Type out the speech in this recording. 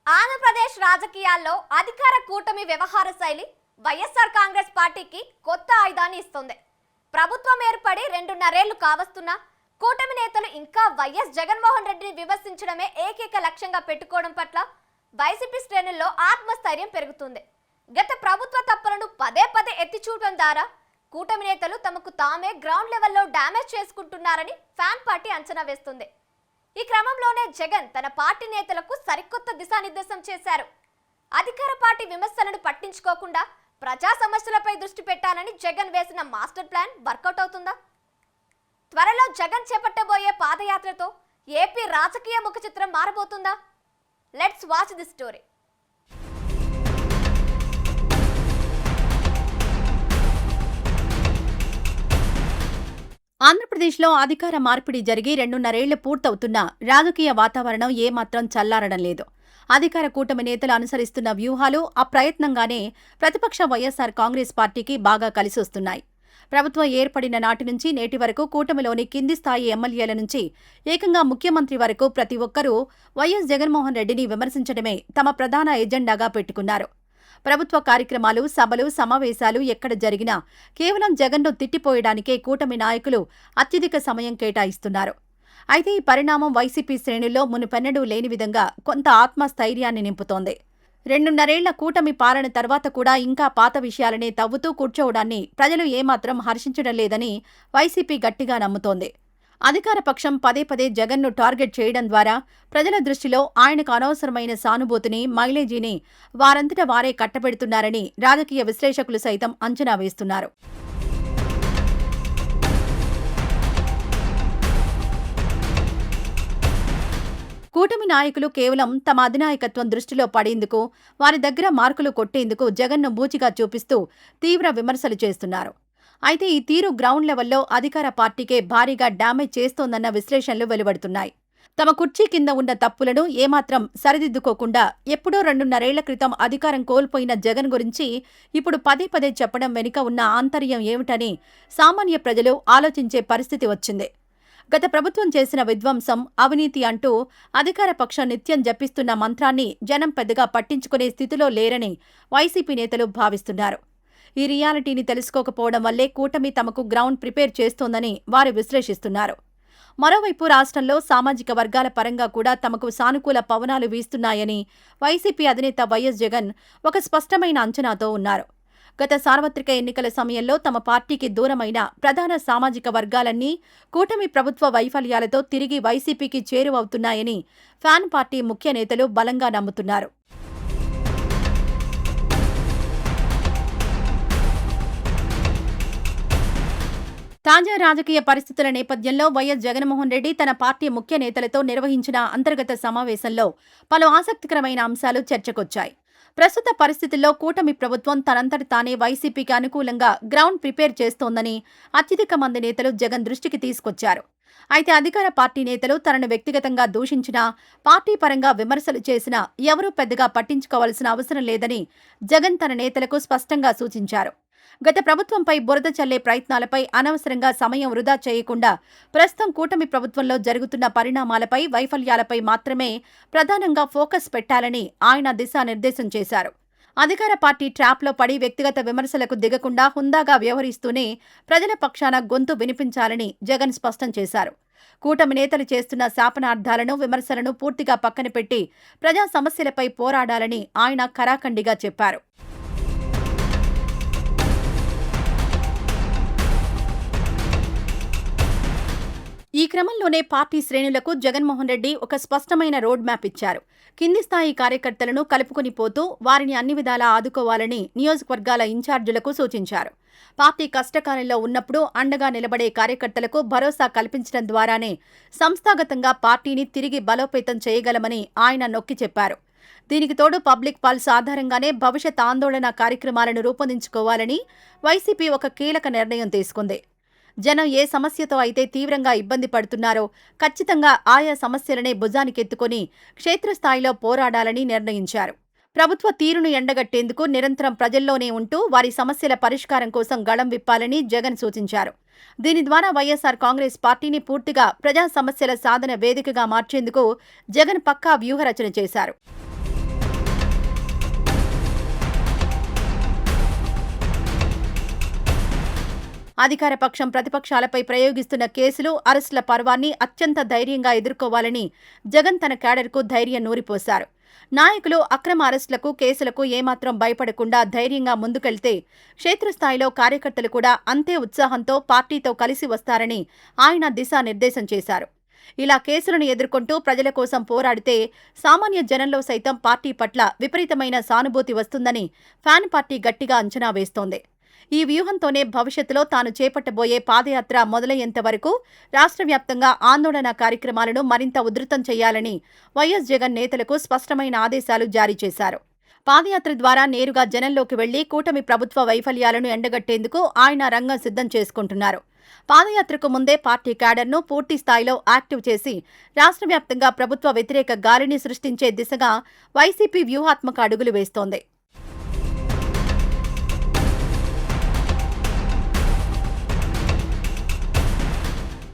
ఆంధ్రప్రదేశ్ రాజకీయాల్లో అధికార కూటమి వ్యవహార శైలి వైఎస్ఆర్ కాంగ్రెస్ పార్టీకి కొత్త ఆయుధాన్ని ఇస్తుంది. ప్రభుత్వం ఏర్పడి 2.5 ఏళ్లు కావస్తున్నా కూటమి నేతలు ఇంకా వైఎస్ జగన్మోహన్ రెడ్డిని విమర్శించడమే ఏకైక లక్ష్యంగా పెట్టుకోవడం పట్ల వైసీపీ శ్రేణుల్లో ఆత్మస్థైర్యం పెరుగుతుంది. గత ప్రభుత్వ తప్పులను పదే పదే ఎత్తి చూపడం ద్వారా కూటమి నేతలు తమకు తామే గ్రౌండ్ లెవెల్లో డ్యామేజ్ చేసుకుంటున్నారని ఫ్యాన్ పార్టీ అంచనా వేస్తుంది. ఈ క్రమంలోనే జగన్ తన పార్టీ నేతలకు సరికొత్త దిశానిర్దేశం చేశారు. అధికార పార్టీ విమర్శలను పట్టించుకోకుండా ప్రజా సమస్యలపై దృష్టి పెట్టాలని జగన్ వేసిన మాస్టర్ ప్లాన్ వర్కౌట్ అవుతుందా? త్వరలో జగన్ చేపట్టబోయే పాదయాత్రతో ఏపీ రాజకీయ ముఖ చిత్రం మారబోతుందా? Let's watch the story. ఆంధ్రప్రదేశ్లో అధికార మార్పిడి జరిగి 2.5 ఏళ్లు పూర్తవుతున్నా రాజకీయ వాతావరణం ఏమాత్రం చల్లారడం లేదు. అధికార కూటమి నేతలు అనుసరిస్తున్న వ్యూహాలు అప్రయత్నంగానే ప్రతిపక్ష వైఎస్ఆర్ కాంగ్రెస్ పార్టీకి బాగా కలిసొస్తున్నాయి. ప్రభుత్వం ఏర్పడిన నాటి నుంచి నేటి వరకు కూటమిలోని కింది స్థాయి ఎమ్మెల్యేల నుంచి ఏకంగా ముఖ్యమంత్రి వరకు ప్రతి ఒక్కరూ వైఎస్ జగన్మోహన్ రెడ్డిని విమర్శించడమే తమ ప్రధాన ఎజెండాగా పెట్టుకున్నారు. ప్రభుత్వ కార్యక్రమాలు, సభలు, సమావేశాలు ఎక్కడ జరిగినా కేవలం జగన్ను తిట్టిపోయడానికే కూటమి నాయకులు అత్యధిక సమయం కేటాయిస్తున్నారు. అయితే ఈ పరిణామం వైసీపీ శ్రేణుల్లో మునుపెన్నడూ లేని విధంగా కొంత ఆత్మస్థైర్యాన్ని నింపుతోంది. 2.5 ఏళ్ల కూటమి పాలన తర్వాత కూడా ఇంకా పాత విషయాలనే తవ్వుతూ కూర్చోవడాన్ని ప్రజలు ఏమాత్రం హర్షించడం లేదని వైసీపీ గట్టిగా నమ్ముతోంది. అధికార పక్షం పదే పదే జగన్ను టార్గెట్ చేయడం ద్వారా ప్రజల దృష్టిలో ఆయనకు అనవసరమైన సానుభూతిని, మైలేజీని వారంతట వారే కట్టబెడుతున్నారని రాజకీయ విశ్లేషకులు సైతం అంచనా వేస్తున్నారు. కూటమి నాయకులు కేవలం తమ అధినాయకత్వం దృష్టిలో పడేందుకు, వారి దగ్గర మార్కులు కొట్టేందుకు జగన్ను బూచిగా చూపిస్తూ తీవ్ర విమర్శలు చేస్తున్నారు. అయితే ఈ తీరు గ్రౌండ్ లెవెల్లో అధికార పార్టీకే భారీగా డ్యామేజ్ చేస్తోందన్న విశ్లేషణలు వెలువడుతున్నాయి. తమ కుర్చీ కింద ఉన్న తప్పులను ఏమాత్రం సరిదిద్దుకోకుండా ఎప్పుడో 2.5 ఏళ్ల క్రితం అధికారం కోల్పోయిన జగన్ గురించి ఇప్పుడు పదే పదే చెప్పడం వెనుక ఉన్న ఆంతర్యం ఏమిటని సామాన్య ప్రజలు ఆలోచించే పరిస్థితి వచ్చింది. గత ప్రభుత్వం చేసిన విధ్వంసం, అవినీతి అంటూ అధికార పక్షం నిత్యం జపిస్తున్న మంత్రాన్ని జనం పెద్దగా పట్టించుకునే స్థితిలో లేరని వైసీపీ నేతలు భావిస్తున్నారు. ఈ రియాలిటీని తెలుసుకోకపోవడం వల్లే కూటమి తమకు గ్రౌండ్ ప్రిపేర్ చేస్తోందని వారు విశ్లేషిస్తున్నారు. మరోవైపు రాష్ట్రంలో సామాజిక వర్గాల పరంగా కూడా తమకు సానుకూల పవనాలు వీస్తున్నాయని వైసీపీ అధినేత వైఎస్ జగన్ ఒక స్పష్టమైన అంచనాతో ఉన్నారు. గత సార్వత్రిక ఎన్నికల సమయంలో తమ పార్టీకి దూరమైన ప్రధాన సామాజిక వర్గాలన్నీ కూటమి ప్రభుత్వ వైఫల్యాలతో తిరిగి వైసీపీకి చేరువవుతున్నాయని ఫ్యాన్ పార్టీ ముఖ్య నేతలు బలంగా నమ్ముతున్నారు. తాజా రాజకీయ పరిస్థితుల నేపథ్యంలో వైఎస్ జగన్మోహన్ రెడ్డి తన పార్టీ ముఖ్య నేతలతో నిర్వహించిన అంతర్గత సమావేశంలో పలు ఆసక్తికరమైన అంశాలు చర్చకొచ్చాయి. ప్రస్తుత పరిస్థితుల్లో కూటమి ప్రభుత్వం తనంతటి తానే వైసీపీకి అనుకూలంగా గ్రౌండ్ ప్రిపేర్ చేస్తోందని అత్యధిక మంది నేతలు జగన్ దృష్టికి తీసుకొచ్చారు. అయితే అధికార పార్టీ నేతలు తనను వ్యక్తిగతంగా దూషించినా, పార్టీ పరంగా విమర్శలు చేసినా ఎవరూ పెద్దగా పట్టించుకోవాల్సిన అవసరం లేదని జగన్ తన నేతలకు స్పష్టంగా సూచించారు. గత ప్రభుత్వంపై బురద చల్లే ప్రయత్నాలపై అనవసరంగా సమయం వృధా చేయకుండా ప్రస్తుతం కూటమి ప్రభుత్వంలో జరుగుతున్న పరిణామాలపై, వైఫల్యాలపై మాత్రమే ప్రధానంగా ఫోకస్ పెట్టాలని ఆయన దిశానిర్దేశం చేశారు. అధికార పార్టీ ట్రాప్లో పడి వ్యక్తిగత విమర్శలకు దిగకుండా హుందాగా వ్యవహరిస్తూనే ప్రజల పక్షాన గొంతు వినిపించాలని జగన్ స్పష్టం చేశారు. కూటమి నేతలు చేస్తున్న శాపనార్థాలను, విమర్శలను పూర్తిగా పక్కన పెట్టి ప్రజా సమస్యలపై పోరాడాలని ఆయన ఖరాఖండిగా చెప్పారు. ఈ క్రమంలోనే పార్టీ శ్రేణులకు జగన్మోహన్ రెడ్డి ఒక స్పష్టమైన రోడ్ మ్యాప్ ఇచ్చారు. కింది స్థాయి కార్యకర్తలను కలుపుకొని పోతూ వారిని అన్ని విధాలా ఆదుకోవాలని నియోజకవర్గాల ఇన్ఛార్జీలకు సూచించారు. పార్టీ కష్టకాలంలో ఉన్నప్పుడు అండగా నిలబడే కార్యకర్తలకు భరోసా కల్పించడం ద్వారానే సంస్థాగతంగా పార్టీని తిరిగి బలోపేతం చేయగలమని ఆయన నొక్కి చెప్పారు. దీనికి తోడు పబ్లిక్ పల్స్ ఆధారంగానే భవిష్యత్ ఆందోళన కార్యక్రమాలను రూపొందించుకోవాలని వైసీపీ ఒక కీలక నిర్ణయం తీసుకుంది. జనం ఏ సమస్యతో అయితే తీవ్రంగా ఇబ్బంది పడుతున్నారో ఖచ్చితంగా ఆయా సమస్యలనే భుజానికెత్తుకుని క్షేత్రస్థాయిలో పోరాడాలని నిర్ణయించారు. ప్రభుత్వ తీరును ఎండగట్టేందుకు నిరంతరం ప్రజల్లోనే ఉంటూ వారి సమస్యల పరిష్కారం కోసం గళం విప్పాలని జగన్ సూచించారు. దీని ద్వారా వైఎస్ఆర్ కాంగ్రెస్ పార్టీని పూర్తిగా ప్రజా సమస్యల సాధన వేదికగా మార్చేందుకు జగన్ పక్కా వ్యూహరచన చేశారు. అధికార పక్షం ప్రతిపక్షాలపై ప్రయోగిస్తున్న కేసులు, అరెస్టుల పర్వాన్ని అత్యంత ధైర్యంగా ఎదుర్కోవాలని జగన్ తన క్యాడర్కు ధైర్యం నూరిపోశారు. నాయకులు అక్రమ అరెస్టులకు, కేసులకు ఏమాత్రం భయపడకుండా ధైర్యంగా ముందుకెళ్తే క్షేత్రస్థాయిలో కార్యకర్తలు కూడా అంతే ఉత్సాహంతో పార్టీతో కలిసి వస్తారని ఆయన దిశానిర్దేశం చేశారు. ఇలా కేసులను ఎదుర్కొంటూ ప్రజల కోసం పోరాడితే సామాన్య జనంలో సైతం పార్టీ పట్ల విపరీతమైన సానుభూతి వస్తుందని ఫ్యాన్ పార్టీ గట్టిగా అంచనా వేస్తోంది. ఈ వ్యూహంతోనే భవిష్యత్తులో తాను చేపట్టబోయే పాదయాత్ర మొదలయ్యేంత వరకు రాష్ట్ర వ్యాప్తంగా ఆందోళన కార్యక్రమాలను మరింత ఉధృతం చేయాలని వైఎస్ జగన్ నేతలకు స్పష్టమైన ఆదేశాలు జారీ చేశారు. పాదయాత్ర ద్వారా నేరుగా జనంలోకి వెళ్లి కూటమి ప్రభుత్వ వైఫల్యాలను ఎండగట్టేందుకు ఆయన రంగం సిద్ధం చేసుకుంటున్నారు. పాదయాత్రకు ముందే పార్టీ క్యాడర్ను పూర్తి స్థాయిలో యాక్టివ్ చేసి రాష్ట్ర వ్యాప్తంగా ప్రభుత్వ వ్యతిరేక గాలిని సృష్టించే దిశగా వైసీపీ వ్యూహాత్మక అడుగులు వేస్తోంది.